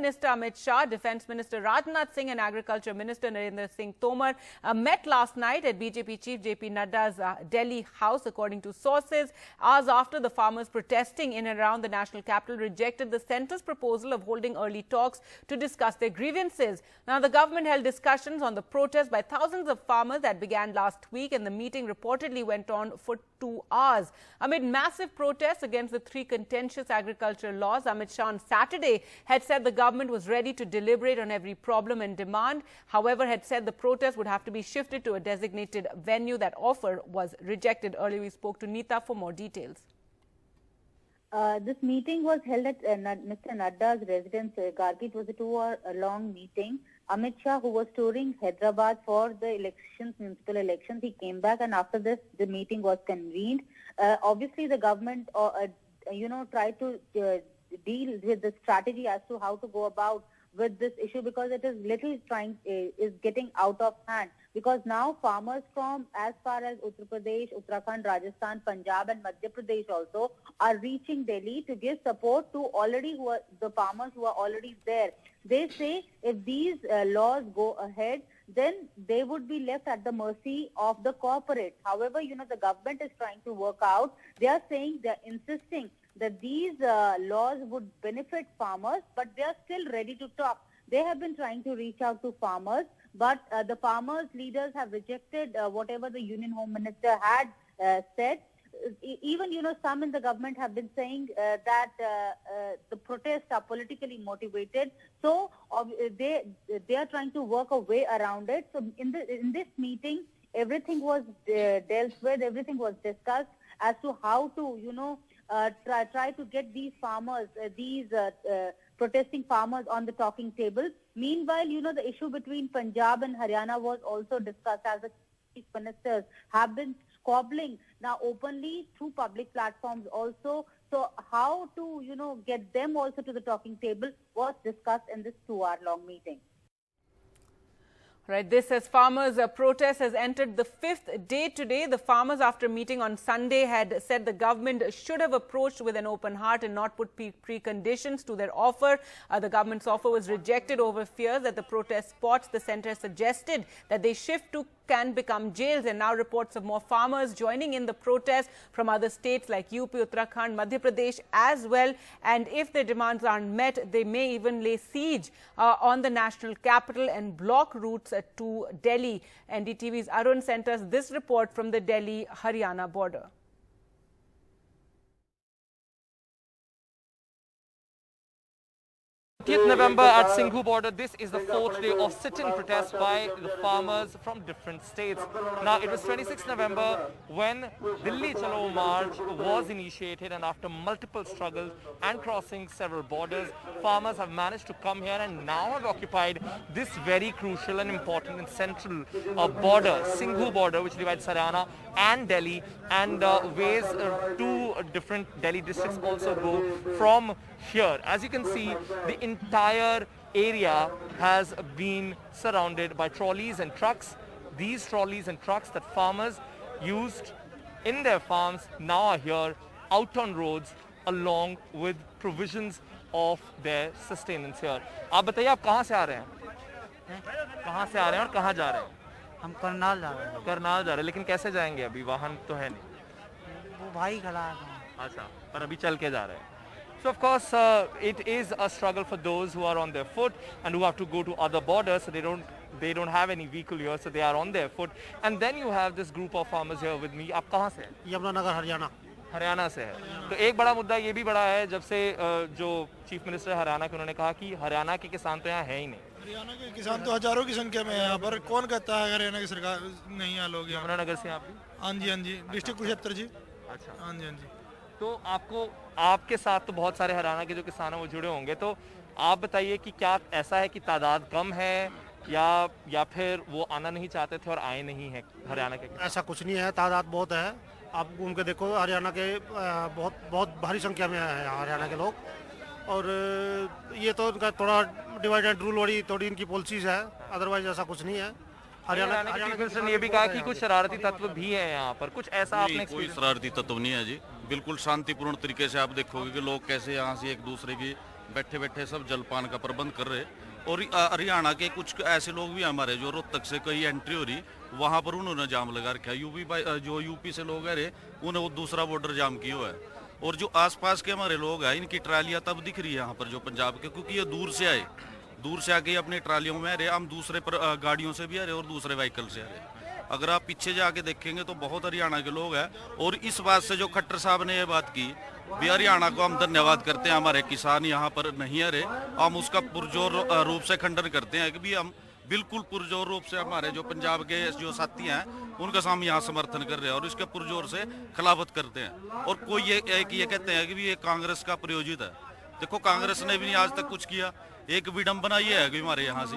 Minister Amit Shah, Defence Minister Rajnath Singh and Agriculture Minister Narendra Singh Tomar met last night at BJP Chief JP Nadda's Delhi house. According to sources, hours after the farmers protesting in and around the national capital rejected the centre's proposal of holding early talks to discuss their grievances. Now, the government held discussions on the protest by thousands of farmers that began last week, and the meeting reportedly went on for 2 hours. Amid massive protests against the 3 contentious agricultural laws, Amit Shah on Saturday had said the government was ready to deliberate on every problem and demand. However, had said the protest would have to be shifted to a designated venue. That offer was rejected. Earlier, we spoke to Neeta for more details. This meeting was held at Mr. Nadda's residence, Gargi. It was a 2-hour-long meeting. Amit Shah, who was touring Hyderabad for the elections, municipal elections, he came back, and after this, the meeting was convened. Obviously, the government, tried to deal with the strategy as to how to go about with this issue, because it is getting out of hand. Because now farmers from as far as Uttar Pradesh, Uttarakhand, Rajasthan, Punjab and Madhya Pradesh also are reaching Delhi to give support to the farmers who are already there. They say if these laws go ahead, then they would be left at the mercy of the corporate. However, the government is trying to work out. They are insisting that these laws would benefit farmers, but they are still ready to talk. They have been trying to reach out to farmers, but the farmers' leaders have rejected whatever the Union Home Minister had said. Even, some in the government have been saying that the protests are politically motivated. So they are trying to work a way around it. So in this meeting, everything was dealt with, everything was discussed as to how to, try to get these farmers, protesting farmers on the talking table. Meanwhile, the issue between Punjab and Haryana was also discussed, as the chief ministers have been squabbling now openly through public platforms also. So how to, get them also to the talking table was discussed in this 2-hour-long meeting. Right, this as farmers' protest has entered the 5th day today. The farmers, after meeting on Sunday, had said the government should have approached with an open heart and not put preconditions to their offer. The government's offer was rejected over fears that the protest spots the centre suggested that they shift to can become jails, and now reports of more farmers joining in the protest from other states like UP, Uttarakhand, Madhya Pradesh as well. And if their demands aren't met, they may even lay siege on the national capital and block routes to Delhi. NDTV's Arun sent us this report from the Delhi-Haryana border. November at Singhu border. This is the 4th day of sit-in protest by the farmers from different states. Now, it was 26th November when Delhi Chalo March was initiated, and after multiple struggles and crossing several borders, farmers have managed to come here and now have occupied this very crucial and important and central border, Singhu border, which divides Haryana and Delhi, and ways 2 different Delhi districts also go from here. As you can see, the entire area has been surrounded by trolleys and trucks. These trolleys and trucks that farmers used in their farms now are here out on roads along with provisions of their sustenance here. आप बताइए, आप कहाँ से आ रहे हैं? कहाँ से आ रहे हैं और कहाँ जा रहे हैं? हम करनाल जा रहे हैं। करनाल जा रहे हैं, लेकिन कैसे जाएंगे? अभी वाहन तो है नहीं। वो भाई खड़ा है। अच्छा, पर अभी चल के जा रहे हैं। So of course, it is a struggle for those who are on their foot and who have to go to other borders. So they don't have any vehicle here, so they are on their foot. And then you have this group of farmers here with me. आप कहाँ से हैं? यमुनानगर, हरियाणा। हरियाणा से है। तो एक बड़ा मुद्दा ये भी बड़ा है, जब से जो चीफ मिनिस्टर हरियाणा के, उन्होंने कहा कि हरियाणा के किसान तो यहाँ है ही नहीं। हरियाणा के किसान तो हजारों की संख्या में है यहाँ पर। कौन कहता है हरियाणा की सरकार नहीं है लोग? यमुनानगर से आप भी? हाँ जी, डिस्ट्रिक्ट कुरुक्षेत्र जी। अच्छा, हाँ जी। तो आपके साथ तो बहुत सारे हरियाणा के जो किसान हैं वो जुड़े होंगे, तो आप बताइए कि क्या ऐसा है कि तादाद कम है या फिर वो आना नहीं चाहते थे और आए नहीं है हरियाणा के? ऐसा कुछ नहीं है, तादाद बहुत है। आप घूम के देखो, हरियाणा के बहुत भारी संख्या में है हरियाणा के लोग। और ये तो उनका थोड़ा डिवाइड एंड रूल वाली थोड़ी इनकी पॉलिसीज है, अदरवाइज ऐसा कुछ नहीं है। हरियाणा के चीफ मिनिस्टर ने ये भी कहा कि कुछ शरारती तत्व भी है यहाँ पर, कुछ ऐसा आपने? कोई शरारती तत्व नहीं है जी, बिल्कुल शांतिपूर्ण तरीके से आप देखोगे कि लोग कैसे यहाँ से एक दूसरे की बैठे बैठे सब जलपान का प्रबंध कर रहे। और हरियाणा के कुछ ऐसे लोग भी हमारे जो रोहतक से कहीं एंट्री हो रही, वहाँ पर उन्होंने जाम लगा रखा है। जो यूपी से लोग है रे, उन्हें वो दूसरा बॉर्डर जाम किया हुआ है। और जो आसपास के हमारे लोग हैं, इनकी ट्रालियाँ तब दिख रही है यहाँ पर जो पंजाब के, क्योंकि ये दूर से आए, दूर से आके अपनी ट्रालियों में आ रहे। हम दूसरे गाड़ियों से भी आ रहे और दूसरे व्हीकल से आ रहे। अगर आप पीछे जाके देखेंगे तो बहुत हरियाणा के लोग हैं। और इस बात से जो खट्टर साहब ने ये बात की, भी हरियाणा को हम धन्यवाद करते हैं, हमारे किसान यहाँ पर नहीं आ रहे। हम उसका पुरजोर रूप से खंडन करते हैं कि भी हम बिल्कुल पुरजोर रूप से हमारे जो पंजाब के जो साथी हैं उनका हम यहाँ समर्थन कर रहे हैं और इसके पुरजोर से खिलाफत करते हैं। और कोई ये कहते हैं कि भी ये कांग्रेस का प्रायोजित है। देखो, कांग्रेस ने भी आज तक कुछ किया। एक विडंबना ये है कि हमारे यहाँ से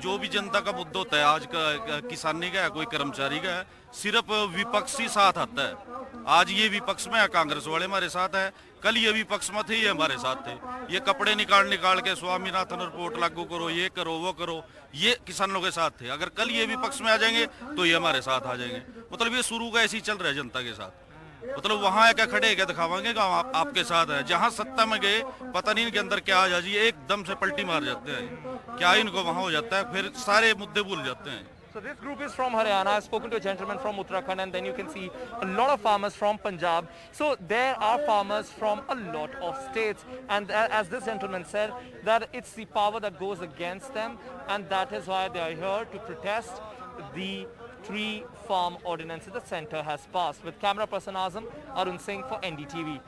जो भी जनता का मुद्दा होता है, आज का किसानी का है, कोई कर्मचारी का है, सिर्फ विपक्षी साथ आता है। आज ये विपक्ष में है, कांग्रेस वाले हमारे साथ है, कल ये विपक्ष में थे, ये हमारे साथ थे। ये कपड़े निकाल के स्वामीनाथन रिपोर्ट लागू करो, ये करो, वो करो, ये किसानों के साथ थे। अगर कल ये विपक्ष में आ जाएंगे तो ये हमारे साथ आ जाएंगे। मतलब ये शुरू का ऐसे ही चल रहा है जनता के साथ। मतलब वहाँ क्या खड़े क्या दिखावाएंगे कि आपके साथ है, जहाँ सत्ता में गए पता नहीं इनके अंदर क्या आ जाती है, एकदम से पलटी मार जाते हैं। क्या इनको वहाँ हो जाता है, फिर सारे मुद्दे भूल जाते हैं। So this group is from Haryana. I've spoken to a gentleman from Uttarakhand, and then you can see a lot of farmers from Punjab. So there are farmers from a lot of states, and as this gentleman said, that it's the power that goes against them, and that is why they are here to protest the tree farm ordinance that the centre has passed. With camera person Azam, Arun Singh for NDTV.